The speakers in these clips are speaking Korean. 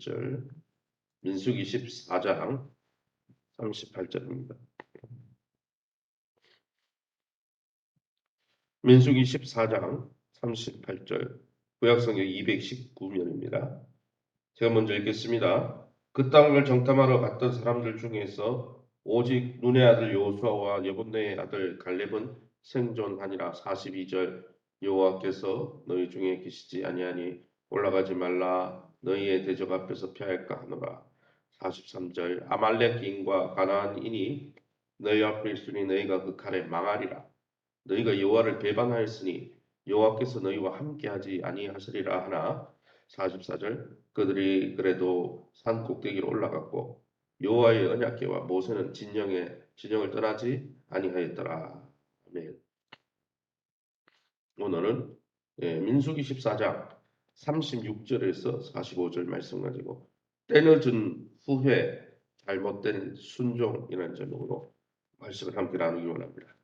38절, 민수기 14장 38절입니다. 민수기 14장 38절, 구약성경 219면입니다. 제가 먼저 읽겠습니다. 그 땅을 정탐하러 갔던 사람들 중에서 오직 눈의 아들 여호수아와 여분네의 아들 갈렙은 생존하니라. 42절, 여호와께서 너희 중에 계시지 아니하니 올라가지 말라, 너희의 대적 앞에서 피할까 하노라. 43절, 아말렉인과 가나안인이 너희 앞에 있으니 너희가 그 칼에 망하리라. 너희가 여호와를 배반하였으니 여호와께서 너희와 함께하지 아니하시리라 하나. 44절, 그들이 그래도 산 꼭대기로 올라갔고 여호와의 언약궤와 모세는 진영을 떠나지 아니하였더라. 아멘. 오늘은 민수기 14장 36절에서 45절 말씀 가지고 때늦은 후회, 잘못된 순종이라는 제목으로 말씀을 함께 나누기 원합니다.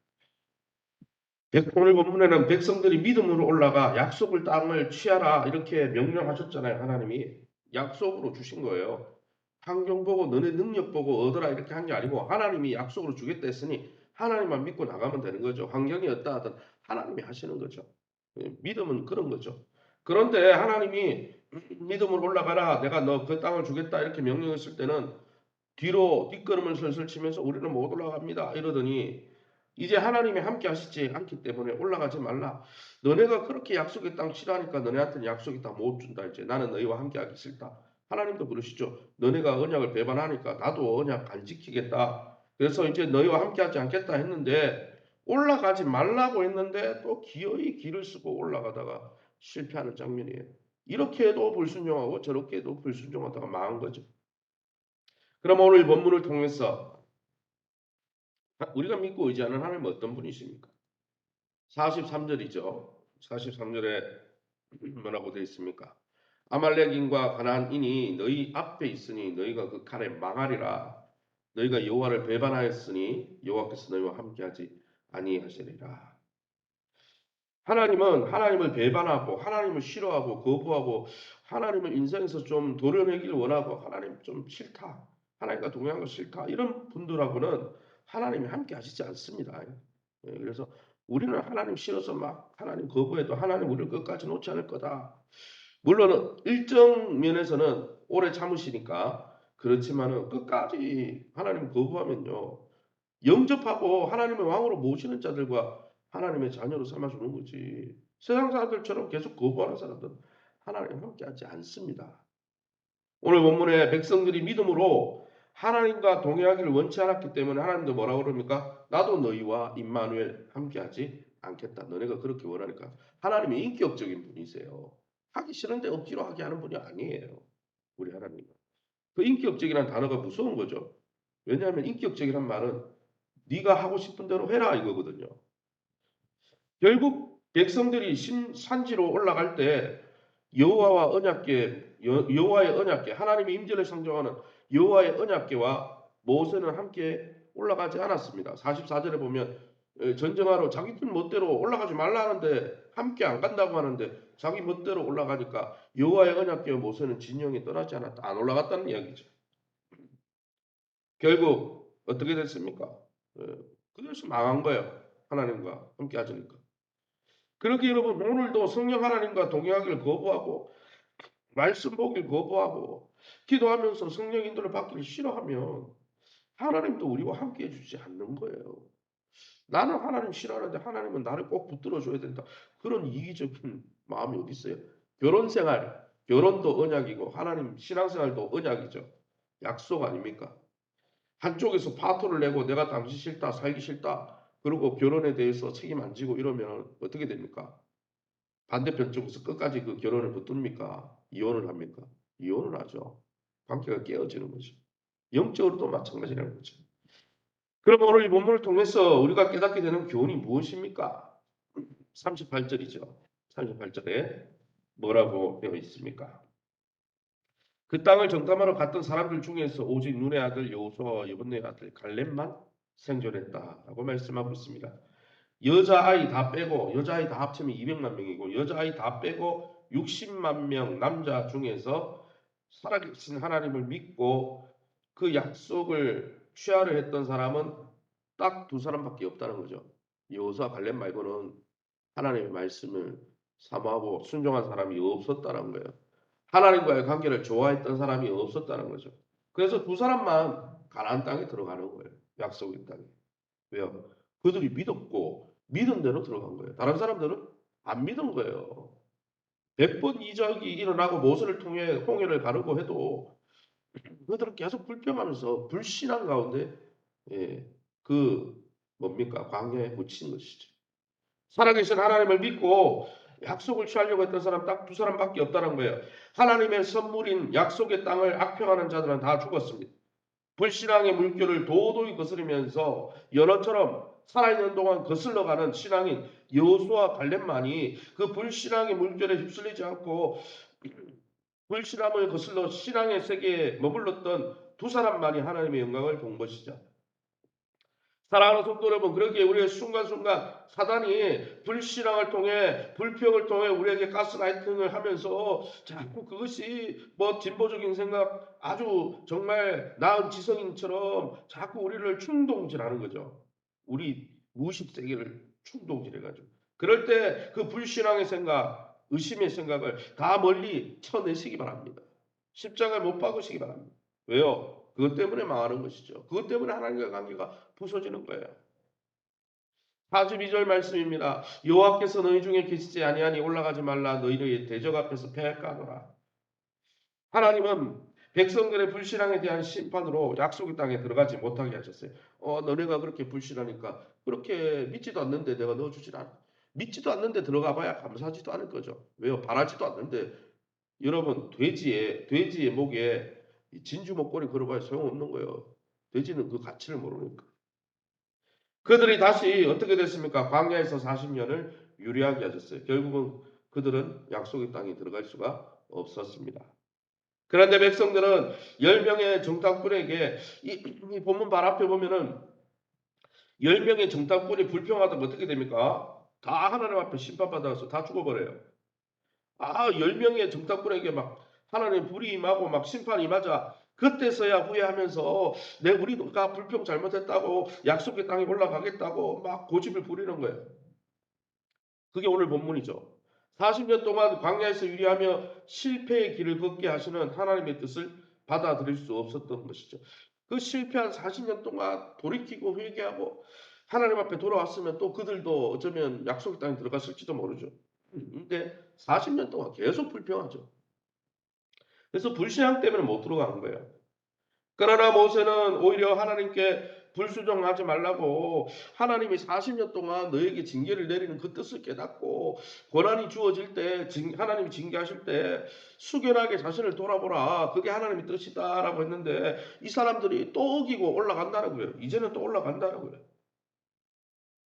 오늘 본문에는 백성들이 믿음으로 올라가 약속을 땅을 취하라 이렇게 명령하셨잖아요. 하나님이 약속으로 주신 거예요. 환경 보고 너네 능력 보고 얻어라 이렇게 한 게 아니고 하나님이 약속으로 주겠다 했으니 하나님만 믿고 나가면 되는 거죠. 환경이 어떠 하든 하나님이 하시는 거죠. 믿음은 그런 거죠. 그런데 하나님이 믿음으로 올라가라, 내가 너 그 땅을 주겠다 이렇게 명령했을 때는 뒤로 뒷걸음을 슬슬 치면서 우리는 못 올라갑니다 이러더니 이제 하나님이 함께 하시지 않기 때문에 올라가지 말라. 너네가 그렇게 약속의 땅 치라니까 너네한테는 약속의 땅 못 준다. 이제 나는 너희와 함께 하기 싫다. 하나님도 그러시죠. 너네가 언약을 배반하니까 나도 언약 안 지키겠다. 그래서 이제 너희와 함께 하지 않겠다 했는데 올라가지 말라고 했는데 또 기어이 길을 쓰고 올라가다가 실패하는 장면이에요. 이렇게 해도 불순종하고 저렇게 해도 불순종하다가 망한 거죠. 그럼 오늘 본문을 통해서 우리가 믿고 의지하는 하나님은 어떤 분이십니까? 43절이죠. 43절에 뭐라고 되어 있습니까? 아말렉인과 가나안인이 너희 앞에 있으니 너희가 그 칼에 망하리라. 너희가 여호와를 배반하였으니 여호와께서 너희와 함께하지 아니하시리라. 하나님은 하나님을 배반하고 하나님을 싫어하고 거부하고 하나님을 인생에서 좀 도려내기를 원하고 하나님 좀 싫다. 하나님과 동행하는 거 싫다. 이런 분들하고는 하나님이 함께 하시지 않습니다. 그래서 우리는 하나님 싫어서 막 하나님 거부해도 하나님 우리를 끝까지 놓지 않을 거다. 물론 일정 면에서는 오래 참으시니까 그렇지만은 끝까지 하나님 거부하면요. 영접하고 하나님의 왕으로 모시는 자들과 하나님의 자녀로 삼아주는 거지. 세상 사람들처럼 계속 거부하는 사람들은 하나님 함께하지 않습니다. 오늘 본문에 백성들이 믿음으로 하나님과 동행하기를 원치 않았기 때문에 하나님도 뭐라고 그럽니까? 나도 너희와 임마누엘 함께하지 않겠다. 너네가 그렇게 원하니까. 하나님이 인격적인 분이세요. 하기 싫은데 억지로 하게 하는 분이 아니에요. 우리 하나님은. 그 인격적이라는 단어가 무서운 거죠. 왜냐하면 인격적이란 말은 네가 하고 싶은 대로 해라 이거거든요. 결국 백성들이 산지로 올라갈 때 여호와와 언약궤, 여호와의 언약궤, 하나님의 임재를 상징하는 여호와의 언약궤와 모세는 함께 올라가지 않았습니다. 44절에 보면 전쟁하러 자기들 멋대로 올라가지 말라 하는데 함께 안 간다고 하는데 자기 멋대로 올라가니까 여호와의 언약궤와 모세는 진영에 떠나지 않았다. 안 올라갔다는 이야기죠. 결국 어떻게 됐습니까? 그것이 망한 거예요. 하나님과 함께 하시니까. 그렇게 여러분 오늘도 성령 하나님과 동행하기를 거부하고 말씀 보기를 거부하고 기도하면서 성령 인도를 받기를 싫어하면 하나님도 우리와 함께 해주지 않는 거예요. 나는 하나님 싫어하는데 하나님은 나를 꼭 붙들어 줘야 된다. 그런 이기적인 마음이 어디 있어요? 결혼 생활, 결혼도 언약이고 하나님 신앙생활도 언약이죠. 약속 아닙니까? 한쪽에서 파토를 내고 내가 당신 싫다, 살기 싫다. 그리고 결혼에 대해서 책임 안 지고 이러면 어떻게 됩니까? 반대편 쪽에서 끝까지 그 결혼을 붙듭니까? 이혼을 합니까? 이혼을 하죠. 관계가 깨어지는 거죠. 영적으로도 마찬가지라는 거죠. 그럼 오늘 이 본문을 통해서 우리가 깨닫게 되는 교훈이 무엇입니까? 38절이죠. 38절에 뭐라고 되어 있습니까? 그 땅을 정탐하러 갔던 사람들 중에서 오직 눈의 아들 여호수아와 여분의 아들 갈렙만 생존했다라고 말씀하고 있습니다. 여자아이 다 빼고 여자아이 다 합치면 200만 명이고 여자아이 다 빼고 60만 명 남자 중에서 살아계신 하나님을 믿고 그 약속을 취하려 했던 사람은 딱 두 사람밖에 없다는 거죠. 여호수아 갈렙 말고는 하나님의 말씀을 사모하고 순종한 사람이 없었다는 거예요. 하나님과의 관계를 좋아했던 사람이 없었다는 거죠. 그래서 두 사람만 가나안 땅에 들어가는 거예요. 약속의 땅에. 왜요? 그들이 믿었고 믿은 대로 들어간 거예요. 다른 사람들은 안 믿은 거예요. 100번 이적이 일어나고 모세를 통해 홍해를 가르고 해도 그들은 계속 불평하면서 불신한 가운데 예, 그 뭡니까? 광야에 묻힌 것이죠. 살아계신 하나님을 믿고 약속을 취하려고 했던 사람 딱 두 사람밖에 없다는 거예요. 하나님의 선물인 약속의 땅을 악평하는 자들은 다 죽었습니다. 불신앙의 물결을 도도히 거스르면서 연어처럼 살아있는 동안 거슬러가는 신앙인 여호수아 갈렙만이 그 불신앙의 물결에 휩쓸리지 않고 불신앙을 거슬러 신앙의 세계에 머물렀던 두 사람만이 하나님의 영광을 본 것이죠. 사랑하는 성도 여러분, 그러기에 우리의 순간순간 사단이 불신앙을 통해 불평을 통해 우리에게 가스라이팅을 하면서 자꾸 그것이 뭐 진보적인 생각 아주 정말 나은 지성인처럼 자꾸 우리를 충동질하는 거죠. 우리 무의식 세계를 충동질해가지고 그럴 때 그 불신앙의 생각, 의심의 생각을 다 멀리 쳐내시기 바랍니다. 십자가에 못 박으시기 바랍니다. 왜요? 그것 때문에 망하는 것이죠. 그것 때문에 하나님과 관계가 부서지는 거예요. 42절 말씀입니다. 여호와께서 너희 중에 계시지 아니하니 올라가지 말라 너희를 대적 앞에서 패하노라. 하나님은 백성들의 불신앙에 대한 심판으로 약속의 땅에 들어가지 못하게 하셨어요. 너네가 그렇게 불신하니까 그렇게 믿지도 않는데 내가 넣어주질 않아. 믿지도 않는데 들어가 봐야 감사하지도 않을 거죠. 왜요? 바라지도 않는데 여러분 돼지의 목에 진주 목걸이 걸어봐야 소용없는 거예요. 돼지는 그 가치를 모르니까. 그들이 다시 어떻게 됐습니까? 광야에서 40년을 유리하게 하셨어요. 결국은 그들은 약속의 땅에 들어갈 수가 없었습니다. 그런데 백성들은 10명의 정탐꾼에게 이 본문 발 앞에 보면은 10명의 정탐꾼이 불평하다가 어떻게 됩니까? 다 하나님 앞에 심판받아서 다 죽어버려요. 10명의 정탐꾼에게 막 하나님 불이 임하고 막 심판이 임하자 그때서야 후회하면서 우리가 불평 잘못했다고 약속의 땅에 올라가겠다고 막 고집을 부리는 거예요. 그게 오늘 본문이죠. 40년 동안 광야에서 유리하며 실패의 길을 걷게 하시는 하나님의 뜻을 받아들일 수 없었던 것이죠. 그 실패한 40년 동안 돌이키고 회개하고 하나님 앞에 돌아왔으면 또 그들도 어쩌면 약속의 땅에 들어갔을지도 모르죠. 근데 40년 동안 계속 불평하죠. 그래서 불신앙 때문에 못 들어가는 거예요. 그러나 모세는 오히려 하나님께 불수종하지 말라고 하나님이 40년 동안 너에게 징계를 내리는 그 뜻을 깨닫고 고난이 주어질 때 하나님이 징계하실 때 숙연하게 자신을 돌아보라. 그게 하나님의 뜻이다라고 했는데 이 사람들이 또 어기고 올라간다는 거예요. 이제는 또 올라간다는 거예요.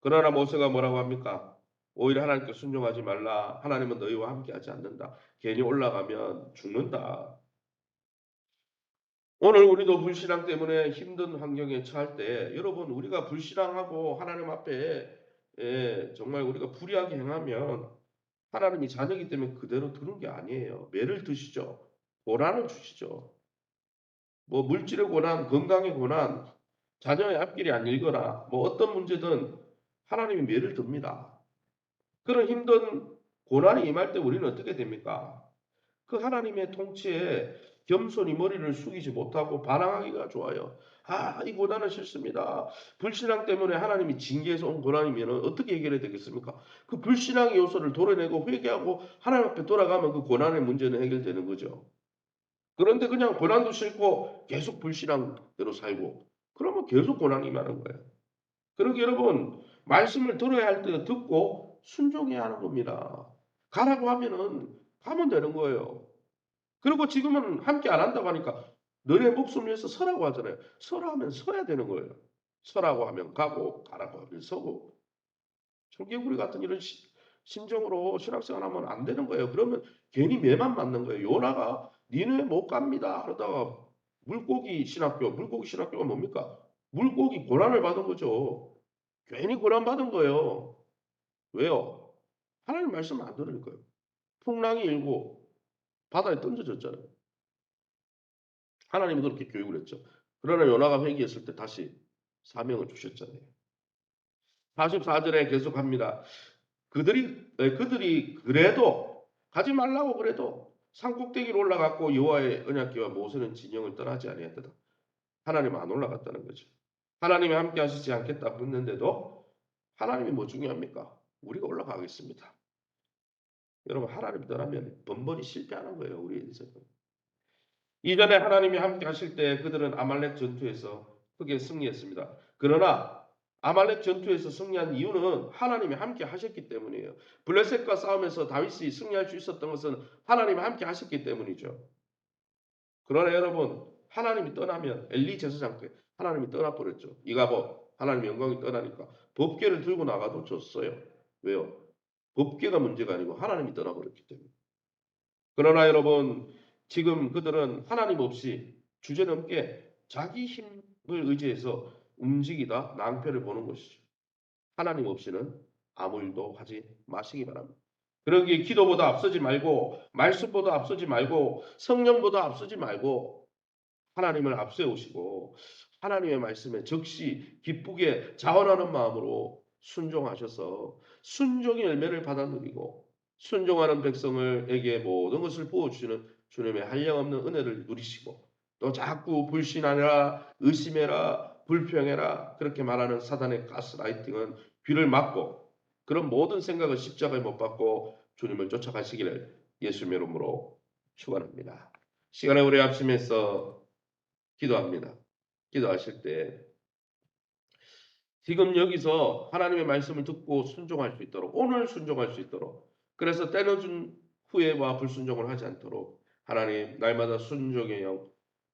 그러나 모세가 뭐라고 합니까? 오히려 하나님께 순종하지 말라. 하나님은 너희와 함께 하지 않는다. 괜히 올라가면 죽는다. 오늘 우리도 불신앙 때문에 힘든 환경에 처할 때 여러분 우리가 불신앙하고 하나님 앞에 정말 우리가 불의하게 행하면 하나님이 자녀이기 때문에 그대로 두는 게 아니에요. 매를 드시죠. 고난을 주시죠. 뭐 물질의 고난, 건강의 고난, 자녀의 앞길이 안 일거나 뭐 어떤 문제든 하나님이 매를 듭니다. 그런 힘든 고난이 임할 때 우리는 어떻게 됩니까? 그 하나님의 통치에 겸손히 머리를 숙이지 못하고 반항하기가 좋아요. 이 고난은 싫습니다. 불신앙 때문에 하나님이 징계해서 온 고난이면 어떻게 해결해야 되겠습니까? 그 불신앙의 요소를 도려내고 회개하고 하나님 앞에 돌아가면 그 고난의 문제는 해결되는 거죠. 그런데 그냥 고난도 싫고 계속 불신앙대로 살고 그러면 계속 고난이 많은 거예요. 그러게 여러분 말씀을 들어야 할 때 듣고 순종해야 하는 겁니다. 가라고 하면은 가면 되는 거예요. 그리고 지금은 함께 안 한다고 하니까 너네 목숨 위해서 서라고 하잖아요. 서라 하면 서야 되는 거예요. 서라고 하면 가고 가라고 하면 서고 청개구리 같은 이런 심정으로 신앙생활 하면 안 되는 거예요. 그러면 괜히 매만 맞는 거예요. 요나가 니네 못 갑니다. 그러다가 물고기 신학교가 뭡니까? 물고기 고난을 받은 거죠. 괜히 고난 받은 거예요. 왜요? 하나님 말씀 안 들으니까요. 풍랑이 일고 바다에 던져졌잖아요. 하나님이 그렇게 교육을 했죠. 그러나 요나가 회개했을 때 다시 사명을 주셨잖아요. 44절에 계속합니다. 그들이 그래도 가지 말라고 그래도 산꼭대기로 올라갔고 여호와의 언약궤와 모세는 진영을 떠나지 아니했다. 하나님 안 올라갔다는 거죠. 하나님이 함께 하시지 않겠다 묻는데도 하나님이 뭐 중요합니까? 우리가 올라가겠습니다. 여러분 하나님 떠나면 번번이 실패하는 거예요. 우리 인생은. 이전에 하나님이 함께 하실 때 그들은 아말렉 전투에서 크게 승리했습니다. 그러나 아말렉 전투에서 승리한 이유는 하나님이 함께 하셨기 때문이에요. 블레셋과 싸움에서 다윗이 승리할 수 있었던 것은 하나님이 함께 하셨기 때문이죠. 그러나 여러분 하나님이 떠나면 엘리 제사장께 하나님이 떠나버렸죠. 이가봇 하나님 영광이 떠나니까 법궤를 들고 나가도 졌어요. 왜요? 법궤가 문제가 아니고 하나님이 떠나버렸기 때문에. 그러나 여러분 지금 그들은 하나님 없이 주제넘게 자기 힘을 의지해서 움직이다 낭패를 보는 것이죠. 하나님 없이는 아무 일도 하지 마시기 바랍니다. 그러기에 기도보다 앞서지 말고 말씀보다 앞서지 말고 성령보다 앞서지 말고 하나님을 앞세우시고 하나님의 말씀에 적시 기쁘게 자원하는 마음으로 순종하셔서 순종의 열매를 받아 누리고 순종하는 백성을에게 모든 것을 부어주시는 주님의 한량없는 은혜를 누리시고 또 자꾸 불신하라 의심해라 불평해라 그렇게 말하는 사단의 가스라이팅은 귀를 막고 그런 모든 생각을 십자가에 못 박고 주님을 쫓아가시기를 예수님의 이름으로 축원합니다. 시간에 우리 합심해서 기도합니다. 기도하실 때 지금 여기서 하나님의 말씀을 듣고 순종할 수 있도록 오늘 순종할 수 있도록 그래서 때려준 후회와 불순종을 하지 않도록 하나님 날마다 순종의 영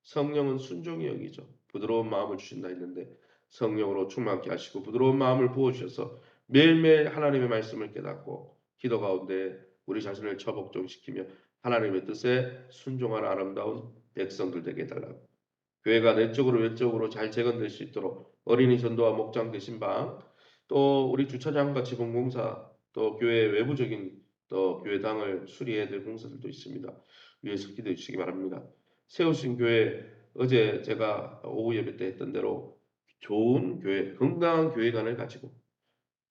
성령은 순종의 영이죠. 부드러운 마음을 주신다 했는데 성령으로 충만케 하시고 부드러운 마음을 부어주셔서 매일매일 하나님의 말씀을 깨닫고 기도 가운데 우리 자신을 처복종시키며 하나님의 뜻에 순종하는 아름다운 백성들 되게 해달라고 교회가 내적으로 외적으로 잘 재건될 수 있도록 어린이 전도와 목장 되신 방, 또 우리 주차장과 지붕공사, 또 교회 외부적인 또 교회당을 수리해야 될 공사들도 있습니다. 위에서 기도해 주시기 바랍니다. 세우신 교회 어제 제가 오후 예배 때 했던 대로 좋은 교회, 건강한 교회관을 가지고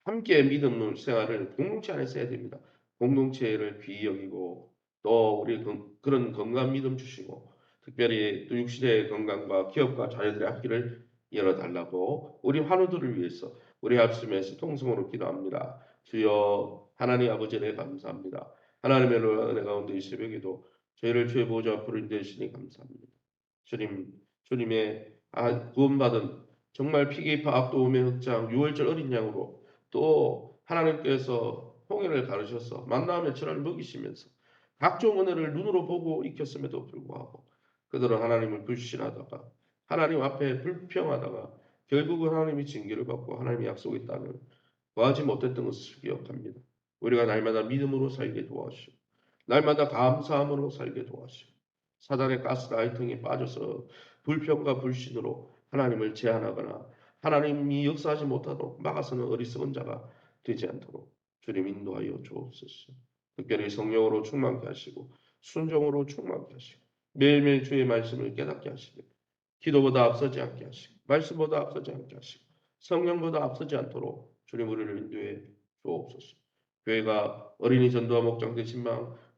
함께 믿음 생활을 공동체 안에서 해야 됩니다. 공동체를 귀히 여기고 또 우리 그런 건강한 믿음 주시고 특별히 또 육신의 건강과 기업과 자녀들의 앞길을 열어달라고 우리 환우들을 위해서 우리 합심해서 통성으로 기도합니다. 주여 하나님 아버지에 감사합니다. 하나님의 은혜 가운데 이 새벽에도 저희를 주의 보좌 앞으로 인도해주시니 감사합니다. 주님의 구원받은 정말 피기파 압도음의 흑장 6월절 어린 양으로 또 하나님께서 홍해를 가르셔서 만나 며칠을 먹이시면서 각종 은혜를 눈으로 보고 익혔음에도 불구하고 그들은 하나님을 불신하다가 하나님 앞에 불평하다가 결국은 하나님이 징계를 받고 하나님의 약속의 땅을 구하지 못했던 것을 기억합니다. 우리가 날마다 믿음으로 살게 도와주시고 날마다 감사함으로 살게 도와주시고 사단의 가스라이팅에 빠져서 불평과 불신으로 하나님을 제한하거나 하나님이 역사하지 못하도록 막아서는 어리석은 자가 되지 않도록 주님 인도하여 주옵소서. 특별히 성령으로 충만케 하시고 순종으로 충만케 하시고 매일매일 주의 말씀을 깨닫게 하시고 기도보다 앞서지 않게 하시고 말씀보다 앞서지 않게 하시고 성령보다 앞서지 않도록 주님 우리를 인도해 주옵소서. 교회가 어린이 전도와 목장 되신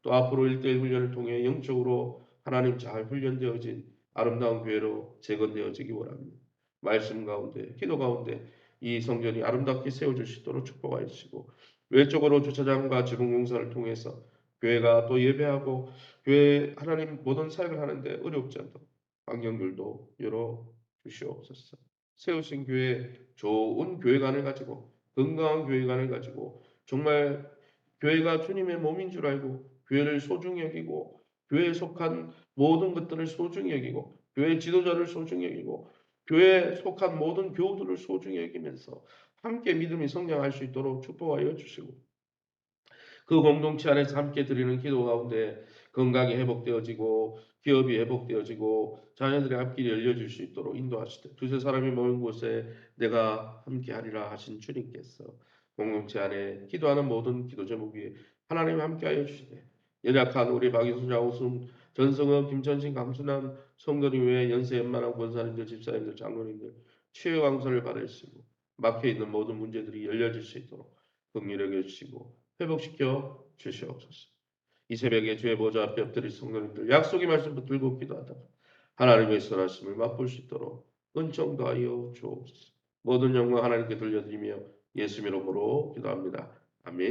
또 앞으로 1대1 훈련을 통해 영적으로 하나님 잘 훈련되어진 아름다운 교회로 재건되어지기 원합니다. 말씀 가운데 기도 가운데 이 성전이 아름답게 세워질 수 있도록 축복하여 주시고 외적으로 주차장과 지붕공사를 통해서 교회가 또 예배하고 교회 하나님 모든 사역을 하는데 어렵지 않도록 환경들도 열어 주시옵소서. 세우신 교회 좋은 교회관을 가지고 건강한 교회관을 가지고 정말 교회가 주님의 몸인 줄 알고 교회를 소중히 여기고 교회에 속한 모든 것들을 소중히 여기고 교회 지도자를 소중히 여기고 교회에 속한 모든 교우들을 소중히 여기면서 함께 믿음이 성장할 수 있도록 축복하여 주시고 그 공동체 안에서 함께 드리는 기도 가운데 건강이 회복되어지고 기업이 회복되어지고 자녀들의 앞길이 열려질 수 있도록 인도하시되 두세 사람이 모인 곳에 내가 함께하리라 하신 주님께서 공동체 안에 기도하는 모든 기도 제목 위에 하나님 함께하여 주시되 연약한 우리 박인순 장우순 전성업, 김천신, 강순남 성도님 외에 연세 연만한 권사님들, 집사님들, 장로님들 치유 강선을 받으시고 막혀있는 모든 문제들이 열려질 수 있도록 긍휼히 여겨주시고 회복시켜 주시옵소서. 이 새벽에 주의 보좌 앞에 엎드릴 성도님들 약속의 말씀 붙들고 기도하다가 하나님의 선하심을 맛볼 수 있도록 은총 더하여 주옵소서. 모든 영광 하나님께 돌려드리며 예수 이름으로 기도합니다. 아멘.